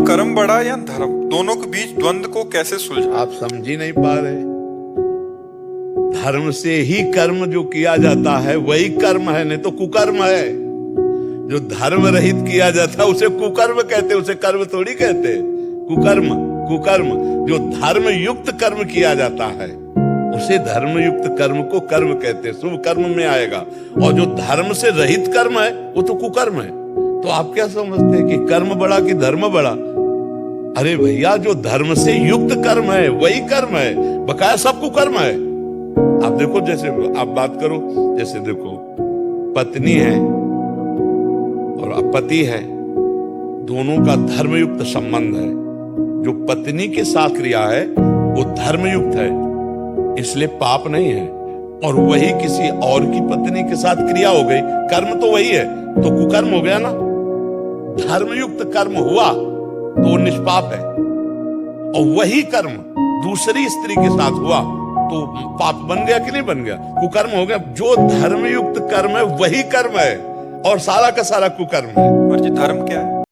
कर्म बड़ा या धर्म, दोनों के बीच द्वंद्व को कैसे सुलझा? आप समझ ही नहीं पा रहे। धर्म से ही कर्म जो किया जाता है वही कर्म है, नहीं तो कुकर्म है। जो धर्म रहित किया जाता है उसे कुकर्म कहते, उसे कर्म थोड़ी कहते। कुकर्म कुकर्म। जो धर्म युक्त कर्म किया जाता है उसे धर्म युक्त कर्म को कर्म कहते, शुभ कर्म में आएगा। और जो धर्म से रहित कर्म है वो तो कुकर्म है। तो आप क्या समझते हैं कि कर्म बड़ा कि धर्म बड़ा? अरे भैया, जो धर्म से युक्त कर्म है वही कर्म है, बकाया सब कुकर्म है। आप देखो, जैसे आप बात करो, जैसे देखो पत्नी है और पति है, दोनों का धर्मयुक्त संबंध है। जो पत्नी के साथ क्रिया है वो धर्मयुक्त है, इसलिए पाप नहीं है। और वही किसी और की पत्नी के साथ क्रिया हो गई, कर्म तो वही है, तो कुकर्म हो गया ना। धर्मयुक्त कर्म हुआ तो वो निष्पाप है, और वही कर्म दूसरी स्त्री के साथ हुआ तो पाप बन गया कि नहीं बन गया? कुकर्म हो गया। जो धर्मयुक्त कर्म है वही कर्म है, और सारा का सारा कुकर्म है। और ये धर्म क्या है?